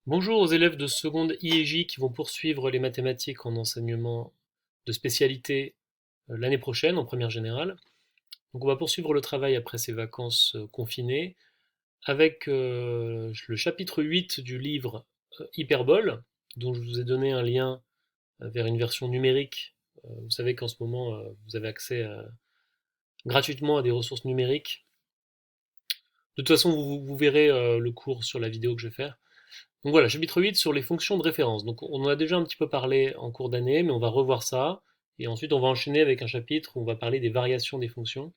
Bonjour aux élèves de seconde I et J qui vont poursuivre les mathématiques en enseignement de spécialité l'année prochaine en première générale. Donc on va poursuivre le travail après ces vacances confinées avec le chapitre 8 du livre Hyperbole, dont je vous ai donné un lien vers une version numérique. Vous savez qu'en ce moment vous avez accès gratuitement à des ressources numériques. De toute façon vous verrez le cours sur la vidéo que je vais faire. Donc voilà, chapitre 8 sur les fonctions de référence. Donc on en a déjà un petit peu parlé en cours d'année, mais on va revoir ça. Et ensuite on va enchaîner avec un chapitre où on va parler des variations des fonctions.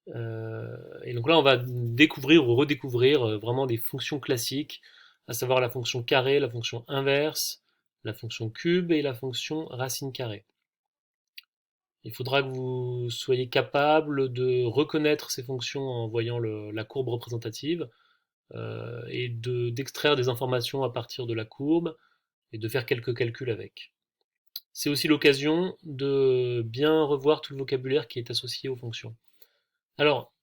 Et donc là on va découvrir ou redécouvrir vraiment des fonctions classiques, à savoir la fonction carré, la fonction inverse, la fonction cube et la fonction racine carrée. Il faudra que vous soyez capable de reconnaître ces fonctions en voyant la courbe représentative et d'extraire des informations à partir de la courbe et de faire quelques calculs avec. C'est aussi l'occasion de bien revoir tout le vocabulaire qui est associé aux fonctions. Alors,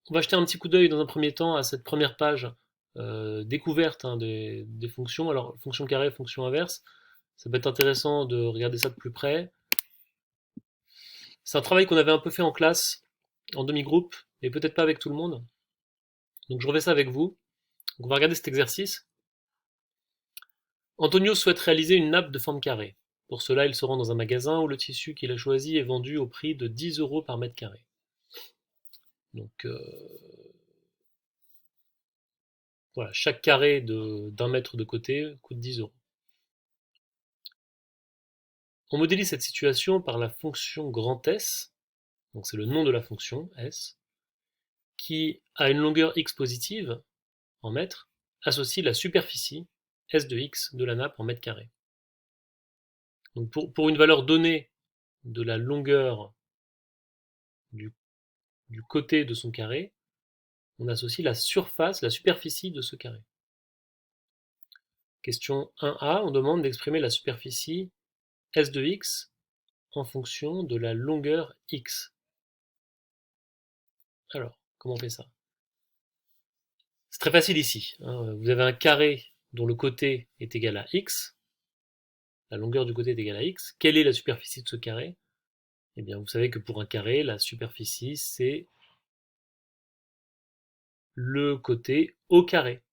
on va jeter un petit coup d'œil dans un premier temps à cette première page découverte des fonctions. Alors, fonction carrée, fonction inverse, ça peut être intéressant de regarder ça de plus près. C'est un travail qu'on avait un peu fait en classe, en demi-groupe, mais peut-être pas avec tout le monde. Donc je refais ça avec vous. Donc, on va regarder cet exercice. Antonio souhaite réaliser une nappe de forme carrée. Pour cela, il se rend dans un magasin où le tissu qu'il a choisi est vendu au prix de 10 euros par mètre carré. Donc voilà, chaque carré d'un mètre de côté coûte 10 euros. On modélise cette situation par la fonction grand S, donc c'est le nom de la fonction S, qui a une longueur x positive en mètres, associe la superficie S de x de la nappe en mètres carrés. Donc pour une valeur donnée de la longueur du, du côté de son carré, on associe la surface, la superficie de ce carré. Question 1a, on demande d'exprimer la superficie S de x en fonction de la longueur x. Alors, comment on fait ça? C'est très facile ici, hein. Vous avez un carré dont le côté est égal à x, la longueur du côté est égale à x. Quelle est la superficie de ce carré? Eh bien, vous savez que pour un carré, la superficie, c'est le côté au carré.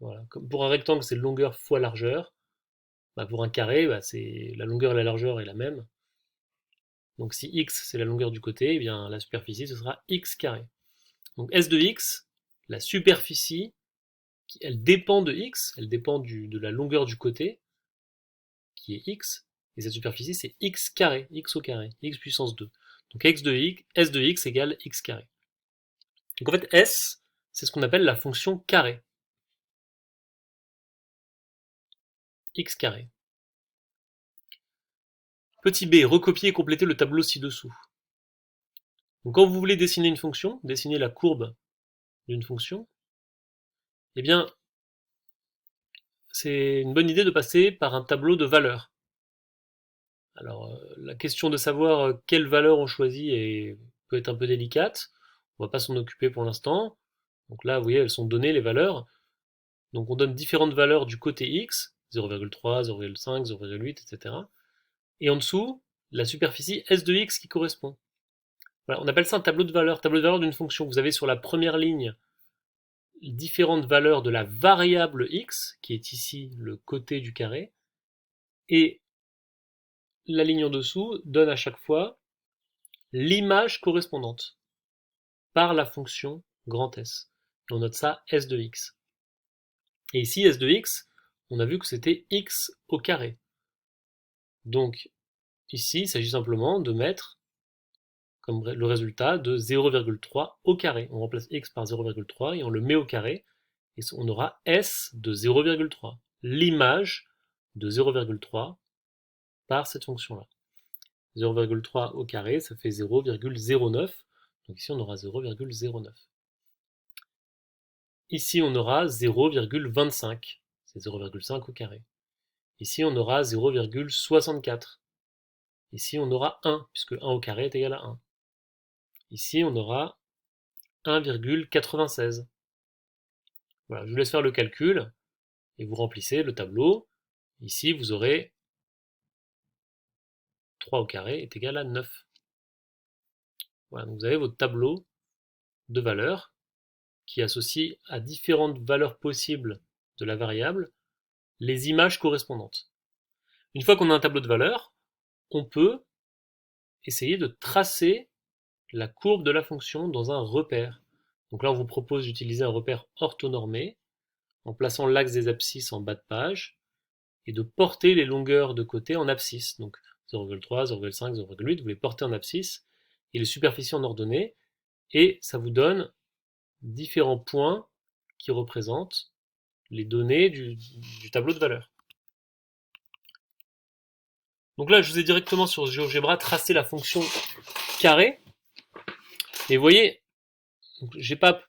Voilà. Comme pour un rectangle, c'est longueur fois largeur. Bah, pour un carré, bah, c'est la longueur et la largeur est la même. Donc si x c'est la longueur du côté, eh bien la superficie ce sera x carré. Donc S de x, la superficie, elle dépend de x, elle dépend de la longueur du côté, qui est x, et cette superficie c'est x carré, x au carré, x puissance 2. Donc S de x égale x carré. Donc en fait S, c'est ce qu'on appelle la fonction carré, x carré. Petit b, recopier et compléter le tableau ci-dessous. Donc quand vous voulez dessiner une fonction, dessiner la courbe d'une fonction, eh bien c'est une bonne idée de passer par un tableau de valeurs. Alors, la question de savoir quelle valeur on choisit peut être un peu délicate. On va pas s'en occuper pour l'instant. Donc là, vous voyez, elles sont données, les valeurs. Donc on donne différentes valeurs du côté x, 0,3, 0,5, 0,8, etc. Et en dessous, la superficie S de x qui correspond. Voilà, on appelle ça un tableau de valeurs d'une fonction. Vous avez sur la première ligne différentes valeurs de la variable x, qui est ici le côté du carré, et la ligne en dessous donne à chaque fois l'image correspondante par la fonction grand S. Et on note ça S de x. Et ici, S de x, on a vu que c'était x au carré. Donc ici, il s'agit simplement de mettre comme le résultat de 0,3 au carré. On remplace x par 0,3 et on le met au carré. Et on aura S de 0,3, l'image de 0,3 par cette fonction-là. 0,3 au carré, ça fait 0,09. Donc ici, on aura 0,09. Ici, on aura 0,25. C'est 0,5 au carré. Ici, on aura 0,64. Ici, on aura 1, puisque 1 au carré est égal à 1. Ici, on aura 1,96. Voilà, je vous laisse faire le calcul. et vous remplissez le tableau. Ici, vous aurez 3 au carré est égal à 9. Voilà, donc vous avez votre tableau de valeurs qui associe à différentes valeurs possibles de la variable les images correspondantes. Une fois qu'on a un tableau de valeurs, on peut essayer de tracer la courbe de la fonction dans un repère. Donc là, on vous propose d'utiliser un repère orthonormé en plaçant l'axe des abscisses en bas de page et de porter les longueurs de côté en abscisse. Donc 0,3, 0,5, 0,8, vous les portez en abscisse et les superficies en ordonnée, et ça vous donne différents points qui représentent les données du tableau de valeurs. Donc là, je vous ai directement sur GeoGebra tracé la fonction carré. Et vous voyez, j'ai pas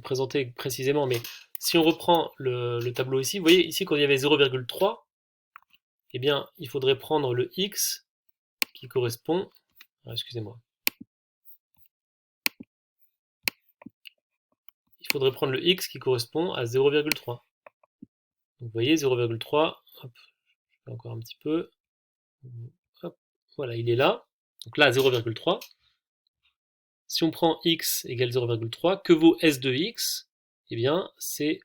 présenté précisément, mais si on reprend le tableau ici, vous voyez ici quand il y avait 0,3, eh bien, il faudrait prendre le x qui correspond, excusez-moi, il faudrait prendre le x qui correspond à 0,3. Donc vous voyez 0,3, hop, je fais encore un petit peu, hop, voilà, il est là. Donc là, 0,3. Si on prend x égale 0,3, que vaut s de x? Eh bien, c'est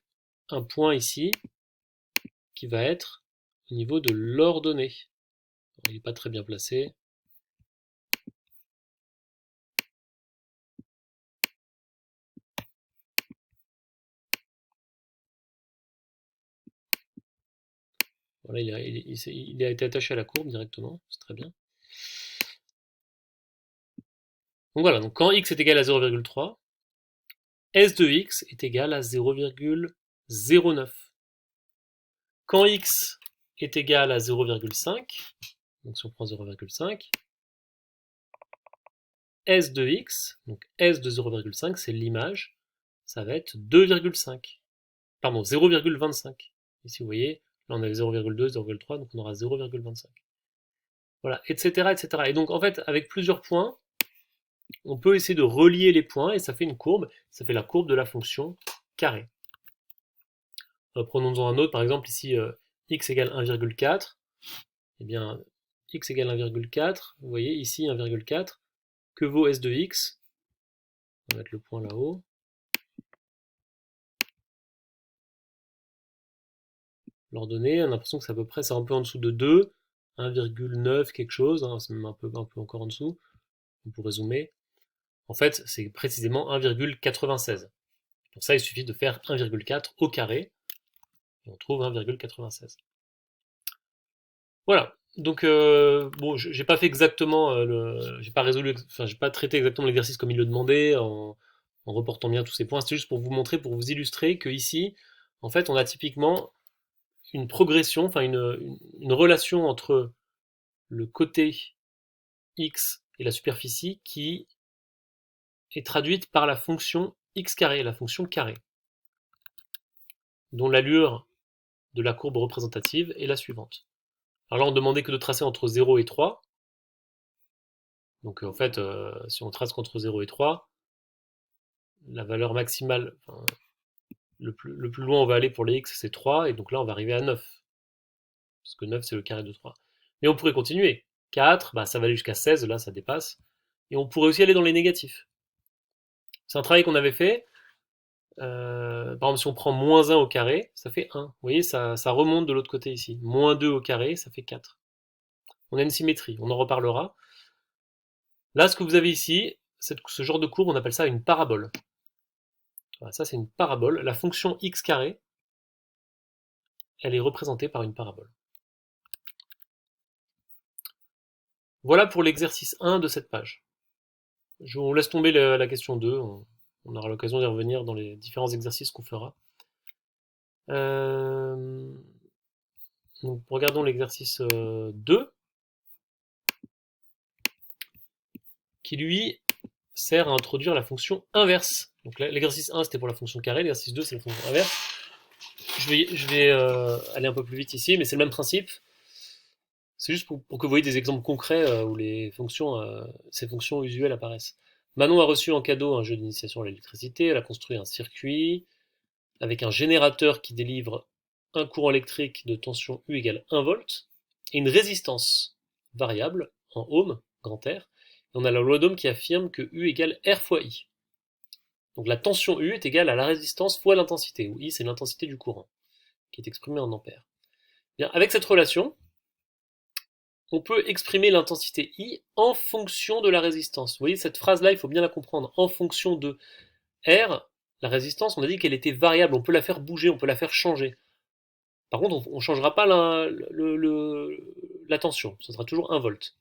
un point ici qui va être au niveau de l'ordonnée. Il n'est pas très bien placé. Voilà, il a été attaché à la courbe directement, c'est très bien. Donc voilà, donc quand x est égal à 0,3, s de x est égal à 0,09. Quand x est égal à 0,5, donc si on prend 0,5, s de x, donc s de 0,5, c'est l'image, ça va être 2,5. Pardon, 0,25. Ici, vous voyez, là on avait 0,2, 0,3, donc on aura 0,25. Voilà, etc., etc. Et donc, en fait, avec plusieurs points, on peut essayer de relier les points et ça fait une courbe. Ça fait la courbe de la fonction carré. Prenons-en un autre, par exemple, ici, x égale 1,4. Eh bien, x égale 1,4. Vous voyez, ici, 1,4. Que vaut s de x? On va mettre le point là-haut. L'ordonnée, on a l'impression que c'est à peu près, c'est un peu en dessous de 2, 1,9 quelque chose, hein, c'est même un peu encore en dessous, on pourrait zoomer. En fait, c'est précisément 1,96. Pour ça, il suffit de faire 1,4 au carré, et on trouve 1,96. Voilà. Donc, bon, j'ai pas fait exactement j'ai pas résolu, enfin, j'ai pas traité exactement l'exercice comme il le demandait, en reportant bien tous ces points. C'était juste pour vous montrer, pour vous illustrer que ici, en fait, on a typiquement une progression, enfin une relation entre le côté x et la superficie qui est traduite par la fonction x carré, la fonction carré, dont l'allure de la courbe représentative est la suivante. Alors là, on demandait que de tracer entre 0 et 3. Donc en fait, si on trace qu'entre 0 et 3, la valeur maximale, enfin, le plus loin on va aller pour les x, c'est 3, et donc là, on va arriver à 9. Parce que 9, c'est le carré de 3. Mais on pourrait continuer. 4, bah, ça va aller jusqu'à 16, là, ça dépasse. Et on pourrait aussi aller dans les négatifs. C'est un travail qu'on avait fait. Par exemple, si on prend moins 1 au carré, ça fait 1. Vous voyez, ça remonte de l'autre côté ici. Moins 2 au carré, ça fait 4. On a une symétrie, on en reparlera. Là, ce que vous avez ici, ce genre de courbe, on appelle ça une parabole. Voilà, ça, c'est une parabole. La fonction x carré, elle est représentée par une parabole. Voilà pour l'exercice 1 de cette page. On laisse tomber la question 2. On aura l'occasion d'y revenir dans les différents exercices qu'on fera. Donc, regardons l'exercice 2, qui lui sert à introduire la fonction inverse. Donc l'exercice 1 c'était pour la fonction carré, l'exercice 2 c'est la fonction inverse. Je vais aller un peu plus vite ici, mais c'est le même principe. C'est juste pour que vous voyez des exemples concrets où ces fonctions usuelles apparaissent. Manon a reçu en cadeau un jeu d'initiation à l'électricité, elle a construit un circuit avec un générateur qui délivre un courant électrique de tension U égale 1 volt, et une résistance variable en ohm, grand R, et on a la loi d'Ohm qui affirme que U égale R fois I. Donc la tension U est égale à la résistance fois l'intensité, où I c'est l'intensité du courant, qui est exprimée en ampères. Bien, avec cette relation, on peut exprimer l'intensité I en fonction de la résistance. Vous voyez, cette phrase-là, il faut bien la comprendre. En fonction de R, la résistance, on a dit qu'elle était variable, on peut la faire bouger, on peut la faire changer. Par contre, on ne changera pas la tension, ce sera toujours 1 volt.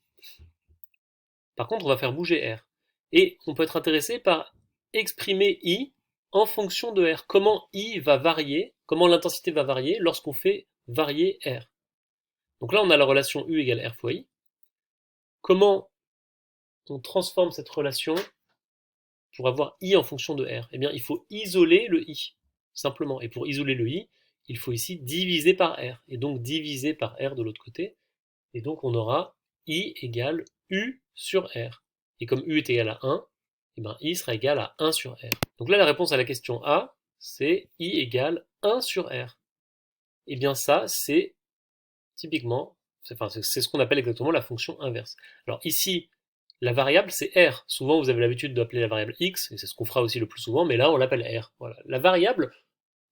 Par contre, on va faire bouger R. Et on peut être intéressé par exprimer I en fonction de R. Comment I va varier, comment l'intensité va varier lorsqu'on fait varier R. Donc là, on a la relation U égale R fois I. Comment on transforme cette relation pour avoir I en fonction de R? Eh bien, il faut isoler le I, simplement. Et pour isoler le I, il faut ici diviser par R. Et donc diviser par R de l'autre côté. Et donc on aura I égale U sur R. Et comme U est égal à 1, eh bien I sera égal à 1 sur R. Donc là, la réponse à la question A, c'est I égale 1 sur R. Et bien ça, c'est typiquement, c'est ce qu'on appelle exactement la fonction inverse. Alors ici, la variable, c'est R. Souvent, vous avez l'habitude d'appeler la variable X, et c'est ce qu'on fera aussi le plus souvent, mais là, on l'appelle R. Voilà. La variable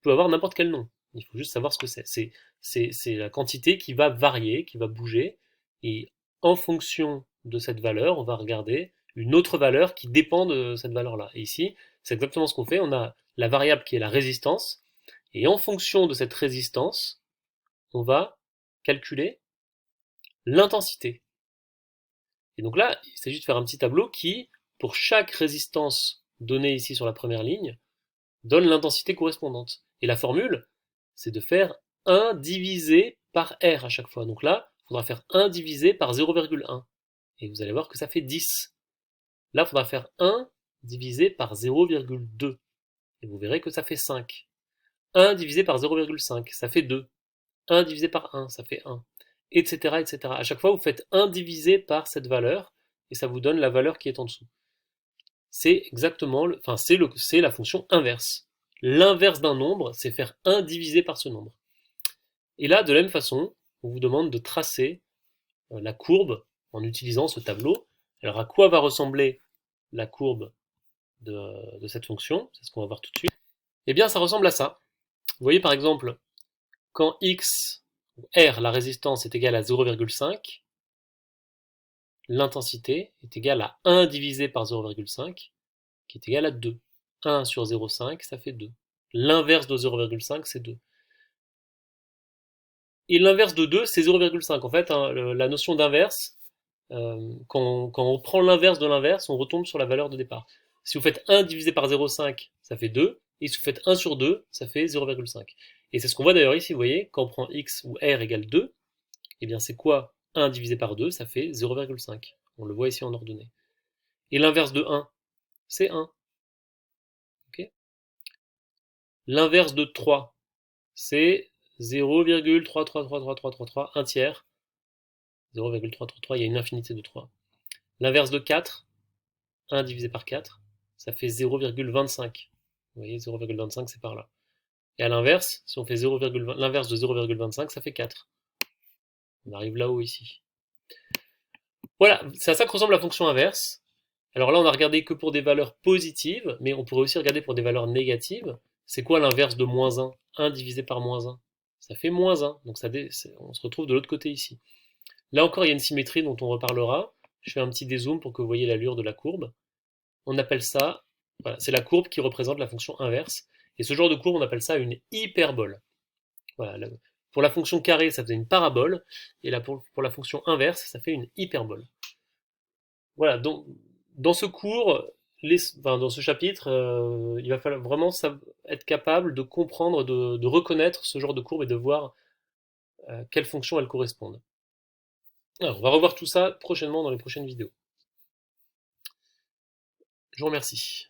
peut avoir n'importe quel nom. Il faut juste savoir ce que c'est. C'est la quantité qui va varier, qui va bouger, et en fonction de cette valeur, on va regarder une autre valeur qui dépend de cette valeur-là. Et ici, c'est exactement ce qu'on fait. On a la variable qui est la résistance, et en fonction de cette résistance, on va calculer l'intensité. Et donc là, il s'agit de faire un petit tableau qui, pour chaque résistance donnée ici sur la première ligne, donne l'intensité correspondante. Et la formule, c'est de faire 1 divisé par R à chaque fois. Donc là, il faudra faire 1 divisé par 0,1. Et vous allez voir que ça fait 10. Là, il faudra faire 1 divisé par 0,2. Et vous verrez que ça fait 5. 1 divisé par 0,5, ça fait 2. 1 divisé par 1, ça fait 1. Etc., etc. À chaque fois, vous faites 1 divisé par cette valeur, et ça vous donne la valeur qui est en dessous. C'est exactement, c'est la fonction inverse. L'inverse d'un nombre, c'est faire 1 divisé par ce nombre. Et là, de la même façon, on vous demande de tracer la courbe en utilisant ce tableau. Alors, à quoi va ressembler la courbe de cette fonction? C'est ce qu'on va voir tout de suite. Eh bien, ça ressemble à ça. Vous voyez, par exemple, quand x, R, la résistance, est égale à 0,5, l'intensité est égale à 1 divisé par 0,5, qui est égal à 2. 1 sur 0,5, ça fait 2. L'inverse de 0,5, c'est 2. Et l'inverse de 2, c'est 0,5. En fait, hein, la notion d'inverse, quand on prend l'inverse de l'inverse, on retombe sur la valeur de départ. Si vous faites 1 divisé par 0,5, ça fait 2. Et si vous faites 1 sur 2, ça fait 0,5. Et c'est ce qu'on voit d'ailleurs ici, vous voyez, quand on prend x ou r égale 2, eh bien c'est quoi 1 divisé par 2? Ça fait 0,5. On le voit ici en ordonnée. Et l'inverse de 1, c'est 1. Okay, l'inverse de 3, c'est 0,333333, un tiers. 0,333, il y a une infinité de 3. L'inverse de 4, 1 divisé par 4, ça fait 0,25. Vous voyez, 0,25, c'est par là. Et à l'inverse, si on fait l'inverse de 0,25, ça fait 4. On arrive là-haut ici. Voilà, c'est à ça que ressemble la fonction inverse. Alors là, on a regardé que pour des valeurs positives, mais on pourrait aussi regarder pour des valeurs négatives. C'est quoi l'inverse de moins 1? 1 divisé par moins 1. Ça fait moins 1. Donc on se retrouve de l'autre côté ici. Là encore, il y a une symétrie dont on reparlera. Je fais un petit dézoom pour que vous voyez l'allure de la courbe. On appelle ça, voilà, c'est la courbe qui représente la fonction inverse. Et ce genre de courbe, on appelle ça une hyperbole. Voilà, pour la fonction carrée, ça faisait une parabole. Et là, pour la fonction inverse, ça fait une hyperbole. Voilà, donc dans ce cours, dans ce chapitre, il va falloir vraiment être capable de comprendre, de reconnaître ce genre de courbe et de voir quelles fonctions elles correspondent. Alors, on va revoir tout ça prochainement dans les prochaines vidéos. Je vous remercie.